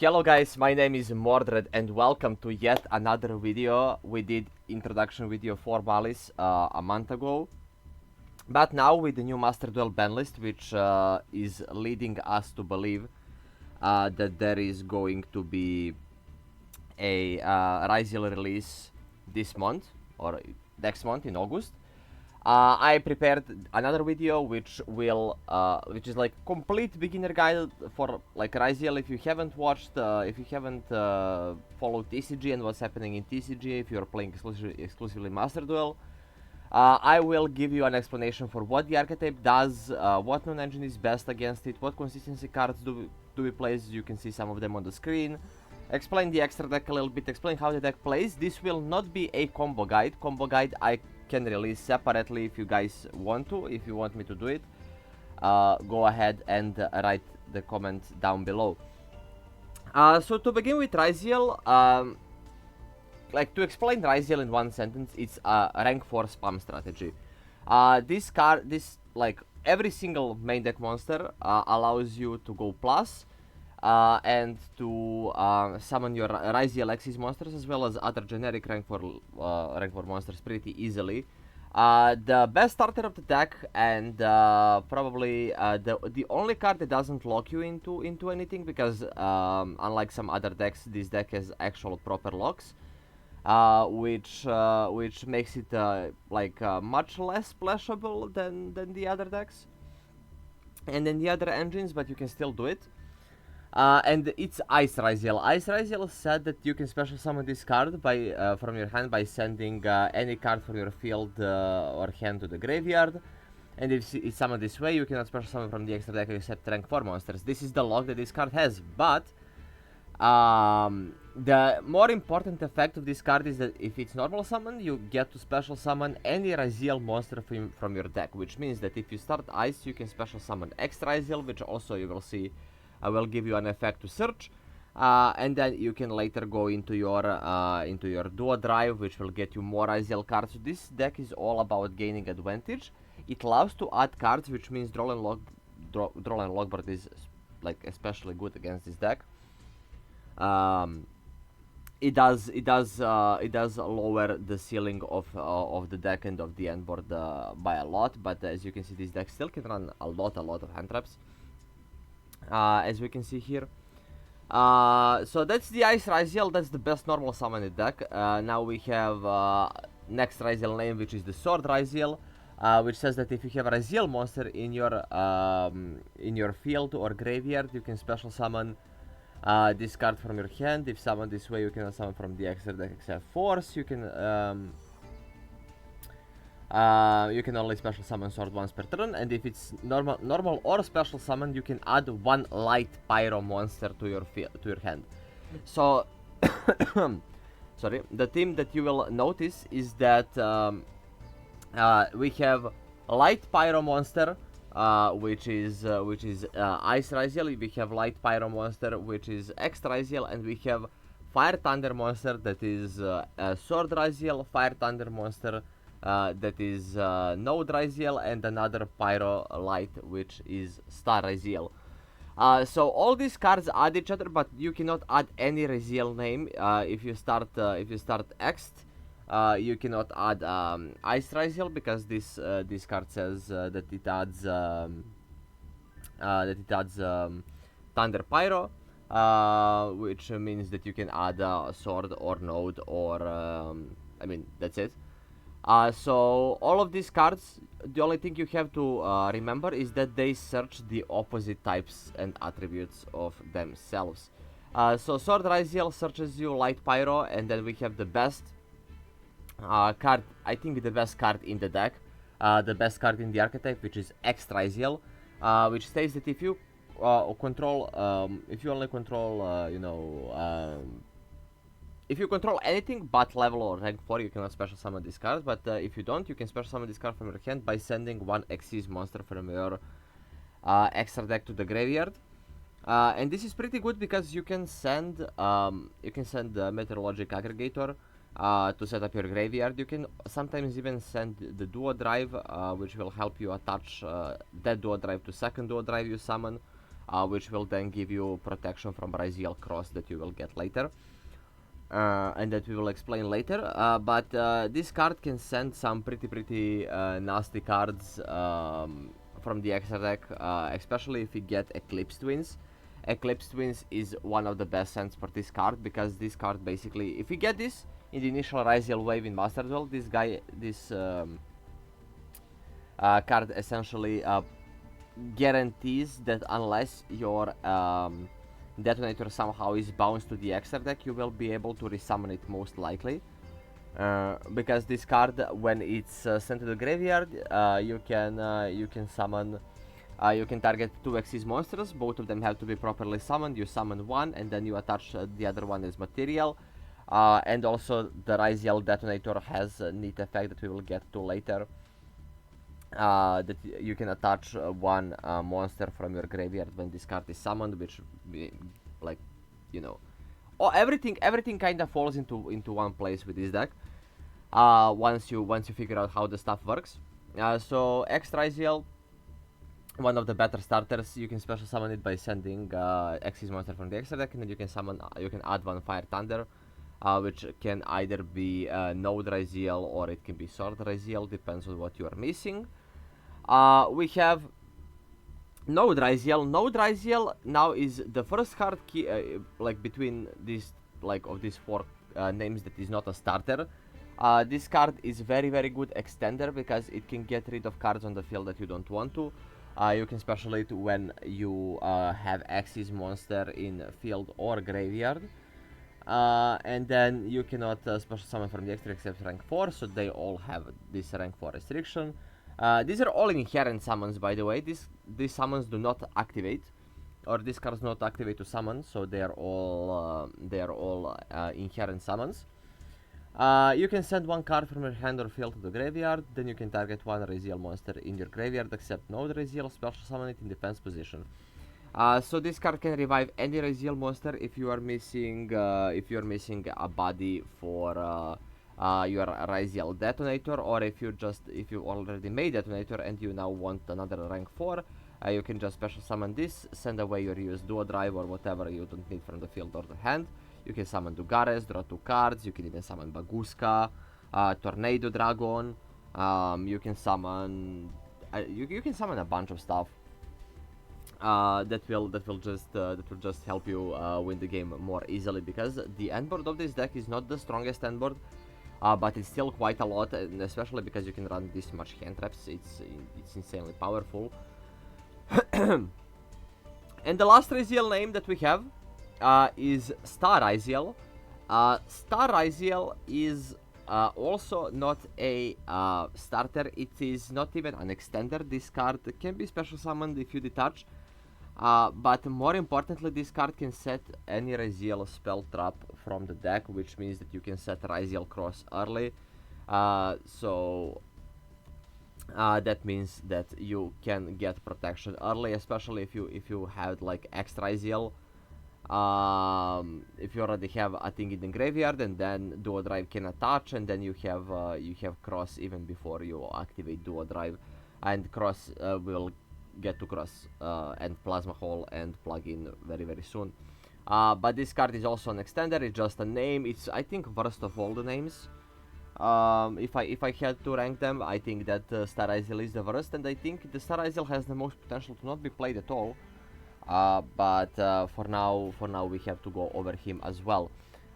Hello guys, my name is Mordred and welcome to yet another video. We did introduction video for Malice a month ago. But now with the new Master Duel ban list, which is leading us to believe that there is going to be a Ryzeal release this month or next month in August. I prepared another video which is like complete beginner guide for like Ryzeal. If you haven't watched, if you haven't followed TCG and what's happening in TCG, if you're playing exclusively Master Duel, I will give you an explanation for what the archetype does, what non-engine is best against it, what consistency cards do we play. You can see some of them on the screen. Explain the extra deck a little bit, explain how the deck plays. This will not be a combo guide. Combo guide I can release separately if you guys want to. If you want me to do it, go ahead and write the comment down below. So to begin with Ryzeal, like to explain Ryzeal in one sentence, it's a rank 4 spam strategy. This like every single main deck monster allows you to go plus and to summon your Ryzeal Axis monsters as well as other generic rank 4 monsters pretty easily. The best starter of the deck and probably the only card that doesn't lock you into anything, because unlike some other decks, this deck has actual proper locks, which makes it much less splashable than the other decks and then the other engines, but you can still do it. And it's Ice Ryzeal. Ice Ryzeal said that you can special summon this card by from your hand by sending any card from your field or hand to the graveyard. And if it's summoned this way, you cannot special summon from the extra deck except rank 4 monsters. This is the lock that this card has, but the more important effect of this card is that if it's normal summon, you get to special summon any Ryzeal monster from your deck, which means that if you start Ice, you can special summon X Ryzeal, which also you will see I will give you an effect to search, and then you can later go into your duo drive, which will get you more Ryzeal cards. So this deck is all about gaining advantage. It loves to add cards, which means Droll and Logbird is like especially good against this deck. It does lower the ceiling of the deck and of the end board by a lot, but as you can see, this deck still can run a lot of hand traps. As we can see here. So that's the Ice Ryzeal, that's the best normal summoned deck. Now we have next Ryzeal name, which is the Sword Ryzeal, which says that if you have a Ryzeal monster in your field or graveyard, you can special summon this card from your hand. If summoned this way, you can summon from the extra deck except Force. You can only special summon sword once per turn, and if it's normal or special summon, you can add one light pyro monster to your hand. So, sorry, the theme that you will notice is that we have light pyro monster, which is Ice Ryzeal. We have light pyro monster, which is X Ryzeal, and we have fire thunder monster that is Sword Ryzeal, fire thunder monster that is Node Ryzeal, and another Pyro Light, which is Star Ryzeal. So all these cards add each other, but you cannot add any Ryzeal name. If you start X, you cannot add Ice Ryzeal, because this card says that it adds Thunder Pyro, which means that you can add Sword or Node or I mean, that's it. So all of these cards, the only thing you have to remember is that they search the opposite types and attributes of themselves. So Sword Ryzeal searches you Light Pyro, and then we have the best card, I think the best card in the deck, the best card in the archetype, which is X Ryzeal, which states that if you if you only control if you control anything but level or rank 4, you cannot special summon this card, but if you don't, you can special summon this card from your hand by sending one Xyz monster from your extra deck to the graveyard. And this is pretty good because you can send the Meteorologic Aggregator to set up your graveyard. You can sometimes even send the duo drive, which will help you attach that duo drive to second duo drive you summon. which will then give you protection from Ryzeal cross that you will get later. And that we will explain later. But this card can send some pretty nasty cards from the extra deck, especially if you get Eclipse Twins. Eclipse Twins is one of the best sends for this card, because this card basically, if you get this in the initial Ryzeal wave in Master Duel, this card essentially guarantees that unless your detonator somehow is bounced to the extra deck, you will be able to resummon it most likely. Because this card, when it's sent to the graveyard, you can summon, you can target 2 Xyz monsters. Both of them have to be properly summoned. You summon one, and then you attach the other one as material. And also the Ryzeal detonator has a neat effect that we will get to later. That you can attach one monster from your graveyard when this card is summoned, which, like, you know, everything kind of falls into one place with this deck. Once you figure out how the stuff works. So X Ryzeal, one of the better starters. You can special summon it by sending Xyz monster from the extra deck, and then you can add one Fire Thunder, which can either be Node Ryzeal or it can be Sword Ryzeal, depends on what you are missing. We have Node Ryzeal. Node Ryzeal now is the first card like between these, like, of these 4 names that is not a starter. This card is very good extender, because it can get rid of cards on the field that you don't want to. You can special it when you have Xyz monster in field or graveyard. And then you cannot special summon from the extra except rank 4, so they all have this rank 4 restriction. These are all inherent summons, by the way. These summons do not activate, or these cards do not activate to summon, so they are all inherent summons. You can send one card from your hand or field to the graveyard. Then you can target one Ryzeal monster in your graveyard except Node Ryzeal, special summon it in defense position. So this card can revive any Ryzeal monster if you are missing a body for your Ryzeal detonator, or if you already made detonator and you now want another rank 4, you can just special summon this, send away your used duo drive or whatever you don't need from the field or the hand. You can summon Dugares, draw 2 cards. You can even summon Baguska, Tornado Dragon. You can summon you can summon a bunch of stuff that will just help you win the game more easily, because the end board of this deck is not the strongest end board, but it's still quite a lot, and especially because you can run this much hand traps, it's insanely powerful. And the last Ryzeal name that we have is Star Ryzeal. Star Ryzeal is also not a starter. It is not even an extender. This card can be special summoned if you detach, but more importantly, this card can set any Ryzeal spell trap from the deck, which means that you can set Ryzeal cross early. So that means that you can get protection early, especially if you have like X Ryzeal. If you already have a thing in the graveyard, and then Duo Drive can attach, and then you have cross even before you activate Duo Drive, and cross will get to cross and Plasma Hole and plug in very soon. But this card is also an extender. It's just a name. It's, I think, worst of all the names. If I had to rank them, I think that Star Ryzeal is the worst, and I think the Star Ryzeal has the most potential to not be played at all. But for now we have to go over him as well.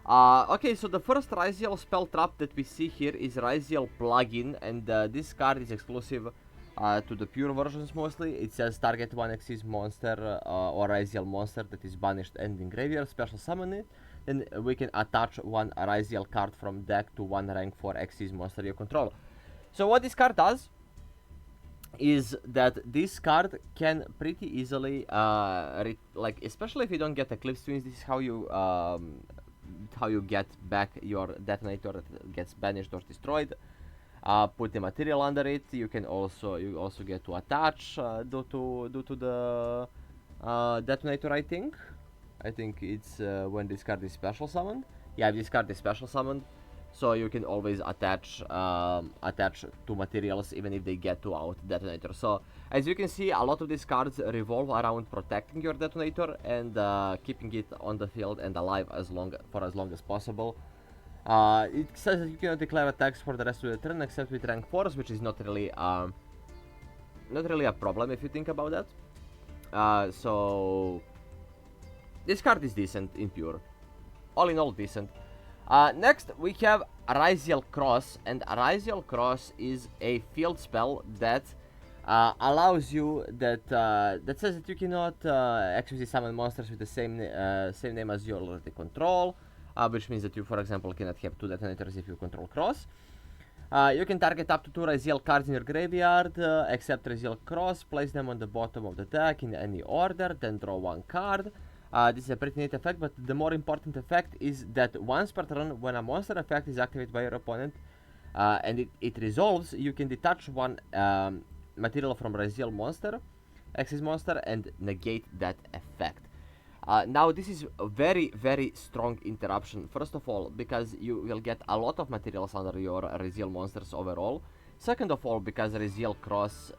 Okay, so the first Ryzeal spell trap that we see here is Ryzeal plugin, and this card is exclusive to the pure versions mostly. It says target one Xyz monster or Ryzeal monster that is banished and in graveyard, special summon it. Then we can attach one Ryzeal card from deck to one rank 4 Xyz monster you control. So what this card does is that this card can pretty easily, like, especially if you don't get Eclipse Twins, this is how you get back your detonator that gets banished or destroyed. Put the material under it. You also get to attach due to the detonator. I think it's when this card is special summoned. Yeah, this card is special summoned. so you can always attach two materials even if they get to out detonator. So as you can see, a lot of these cards revolve around protecting your detonator and keeping it on the field and alive for as long as possible. It says that you cannot declare attacks for the rest of the turn except with rank 4s, which is not really a problem if you think about that. So this card is decent in pure. All in all, decent. Next, we have Ryzeal Cross, and Ryzeal Cross is a field spell that allows you that says that you cannot actually summon monsters with the same name as you already control, which means that you, for example, cannot have 2 detonators if you control Cross. You can target up to 2 Ryzeal cards in your graveyard, except Ryzeal Cross, place them on the bottom of the deck in any order, then draw 1 card. This is a pretty neat effect, but the more important effect is that once per turn, when a monster effect is activated by your opponent and it resolves, you can detach 1 material from Ryzeal monster, Xyz monster, and negate that effect. Now this is a very, very strong interruption. First of all, because you will get a lot of materials under your Ryzeal monsters overall. Second of all, because Ryzeal Cross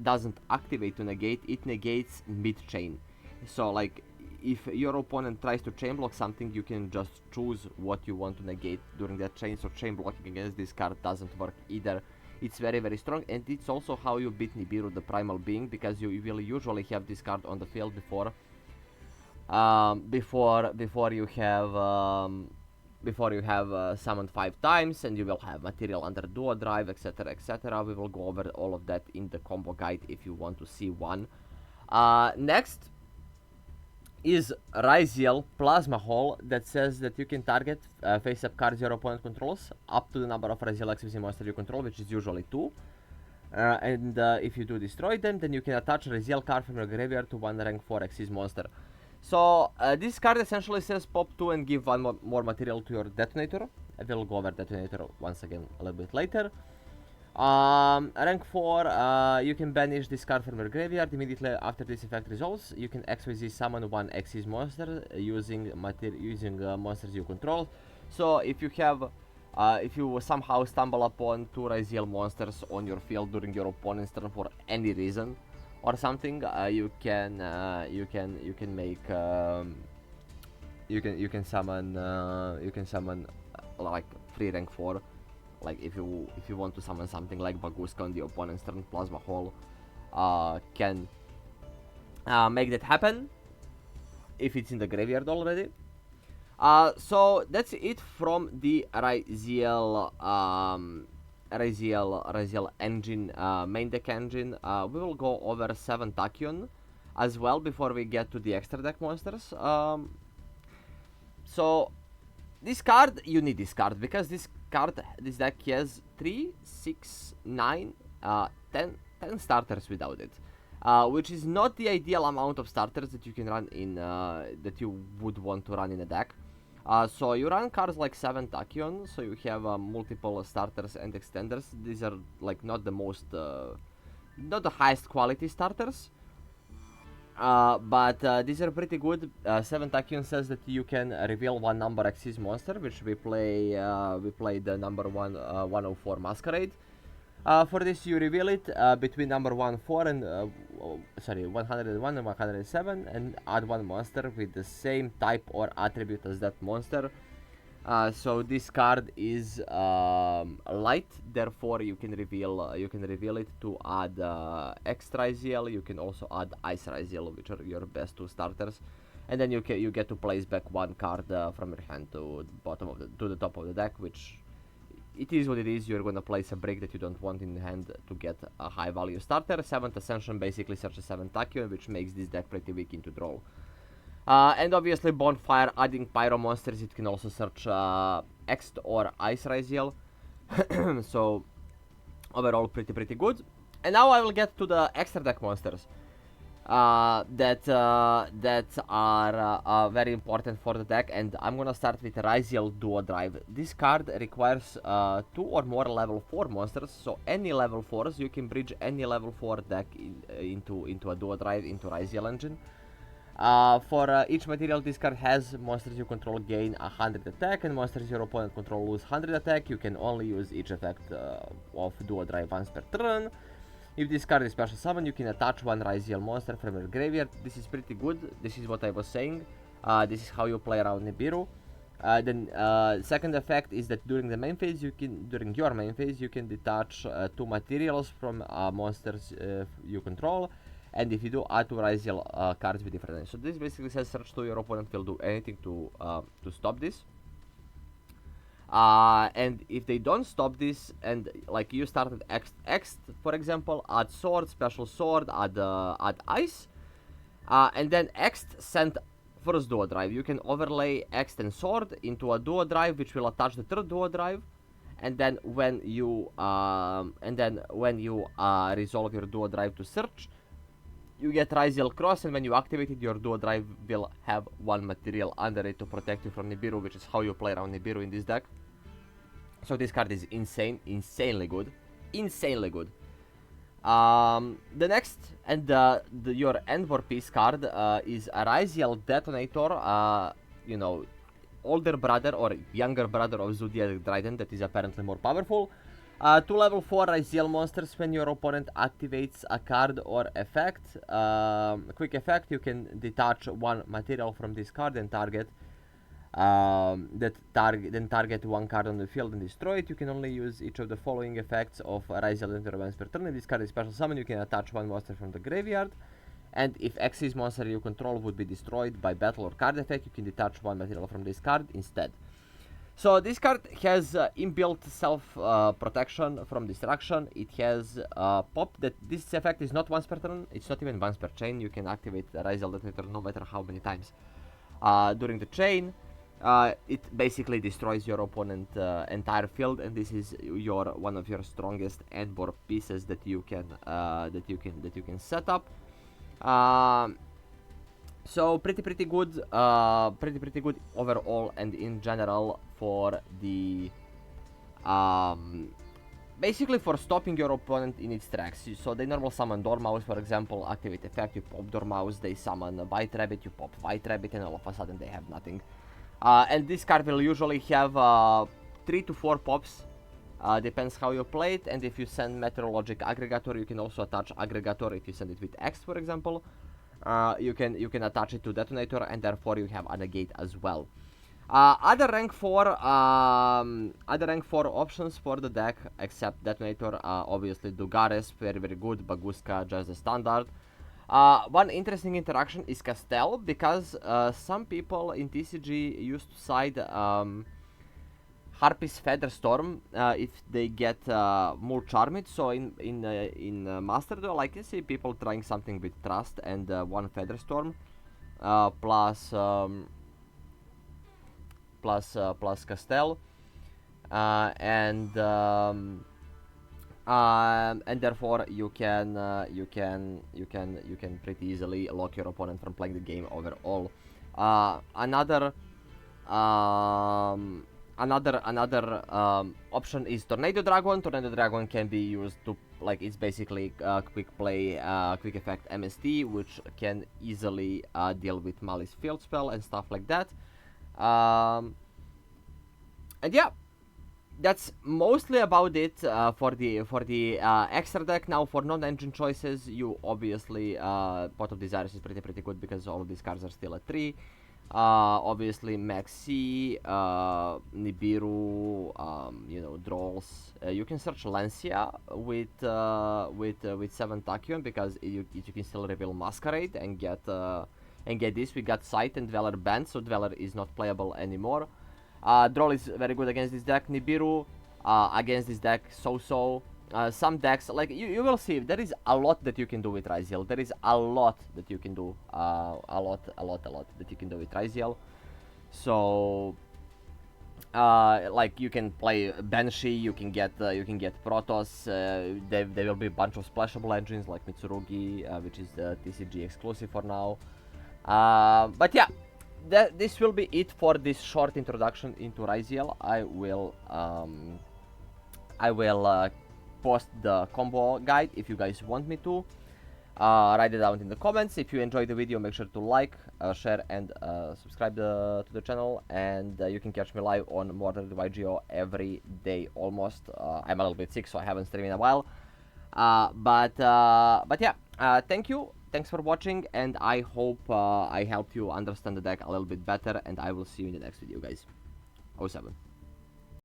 doesn't activate to negate, it negates mid-chain. So like, if your opponent tries to chain block something, you can just choose what you want to negate during that chain. So chain blocking against this card doesn't work either. It's very, very strong, and it's also how you beat Nibiru, the Primal Being, because you will usually have this card on the field before you have summoned 5 times, and you will have material under Duo Drive, etc, etc. We will go over all of that in the combo guide if you want to see one. Next is Ryzeal Plasma Hole, that says that you can target face-up cards your opponent controls up to the number of Ryzeal XYZ monsters you control, which is usually 2. And if you do destroy them, then you can attach a Ryzeal card from your graveyard to 1 rank 4 XYZ monster. So this card essentially says pop 2 and give 1 more material to your detonator. I will go over detonator once again a little bit later. Rank 4, you can banish this card from your graveyard immediately after this effect resolves. You can XYZ summon 1 XYZ monster using monsters you control. So if you have, if you somehow stumble upon 2 Ryzeal monsters on your field during your opponent's turn for any reason or something, you can summon like 3 rank 4. Like if you want to summon something like Baguska on the opponent's turn, Plasma Hole can make that happen if it's in the graveyard already. So that's it from the Ryzeal engine, main deck engine. We will go over 7 Tachyon as well before we get to the extra deck monsters. So this card, you need this card because this deck has 3, 6, 9, 10 starters without it, which is not the ideal amount of starters that you can run in, that you would want to run in a deck. So you run cards like 7 Tachyon, so you have multiple starters and extenders. These are like not the most, not the highest quality starters, but these are pretty good. 7 Tachyon says that you can reveal 1 number XYZ monster, which we play the number 104 Masquerade. For this you reveal it between number 101 and 107 and add 1 monster with the same type or attribute as that monster. So this card is light, therefore you can reveal it to add X Ryzeal. You can also add Ice Ryzeal, which are your best 2 starters, and then you get to place back 1 card from your hand to the top of the deck, which it is what it is. You're gonna place a break that you don't want in hand to get a high value starter. 7th Ascension basically searches 7 Tachyon, which makes this deck pretty weak into draw. And obviously Bonfire, adding Pyro monsters, it can also search X or Ice Ryzeal. So overall pretty good. And now I will get to the extra deck monsters that are very important for the deck, and I'm gonna start with Ryzeal Duo Drive. This card requires 2 or more level 4 monsters, so any level 4s, you can bridge any level 4 deck into a Duo Drive into Ryzeal engine. For each material this card has, monsters you control gain 100 attack, and monsters your opponent control lose 100 attack. You can only use each effect of Duo Drive once per turn. If this card is special summon, you can attach one Ryzeal monster from your graveyard. This is pretty good. This is what I was saying. This is how you play around Nibiru. Then second effect is that during your main phase you can detach 2 materials from monsters you control, and if you do, add 2 Ryzeal cards with different names. So this basically says search 2, your opponent will do anything to stop this. And if they don't stop this, and like you started X, for example, add sword, special sword, add ice, and then X sent first duo drive. You can overlay X and sword into a duo drive, which will attach the third duo drive, and then when you resolve your duo drive to search, you get Ryzeal Cross, and when you activate it, your duo drive will have 1 material under it to protect you from Nibiru, which is how you play around Nibiru in this deck. So this card is insanely good. The next, and your End War Piece card is a Ryzeal Detonator, you know, older brother or younger brother of Zodiac Dryden that is apparently more powerful. 2 level 4 Ryzeal monsters. When your opponent activates a card or effect, quick effect, you can detach 1 material from this card and target 1 card on the field and destroy it. You can only use each of the following effects of Ryzeal Detonator once per turn. If this card is special summon, you can attach 1 monster from the graveyard. And if X's monster you control would be destroyed by battle or card effect, you can detach 1 material from this card instead. So this card has inbuilt self-protection from destruction. It has pop that this effect is not once per turn, it's not even once per chain. You can activate the Ryzeal Detonator no matter how many times during the chain. It basically destroys your opponent's entire field, and this is one of your strongest end board pieces that you can set up. So pretty good overall and in general for the basically for stopping your opponent in its tracks. So they normal summon Dormouse, for example, activate effect, you pop Dormouse, they summon a White Rabbit, you pop White Rabbit, and all of a sudden they have nothing. And this card will usually have 3 to 4 pops, depends how you play it, and if you send Meteorologic Aggregator, you can also attach Aggregator if you send it with X, for example. You can attach it to Detonator, and therefore you have a negate as well. Other rank 4 options for the deck, except Detonator, obviously Dugares, very good, Baguska, just the standard. One interesting interaction is Castell, because some people in TCG used to side Harpy's Featherstorm if they get more Charmed. So in Master Duel, I can see people trying something with Trust and 1 Featherstorm plus Castell, and therefore you can pretty easily lock your opponent from playing the game overall. Another option is Tornado Dragon. Tornado Dragon can be used to, like, it's basically quick play, quick effect MST, which can easily deal with Malice Field Spell and stuff like that. And yeah, that's mostly about it for the extra deck. Now for non-engine choices, you obviously Pot of Desires is pretty good because all of these cards are still at 3. Obviously Maxi, Nibiru, you know, Drolls. You can search Lancia with 7 Tachyon because you can still reveal Masquerade and get this. We got Sight and Dweller banned, so Dweller is not playable anymore. Droll is very good against this deck. Nibiru against this deck, so. Some decks, like you will see, there is a lot that you can do with Ryzeal. There is a lot that you can do, a lot that you can do with Ryzeal. So, like you can play Banshee, you can get Protoss. There will be a bunch of splashable engines like Mitsurugi, which is the TCG exclusive for now. But yeah, this will be it for this short introduction into Ryzeal. I will post the combo guide if you guys want me to. write it down in the comments. If you enjoyed the video, make sure to like, share, and subscribe to the channel. And you can catch me live on Mordred YGO every day almost. I'm a little bit sick, so I haven't streamed in a while. But yeah, thank you. Thanks for watching, and I hope I helped you understand the deck a little bit better. And I will see you in the next video, guys. 07.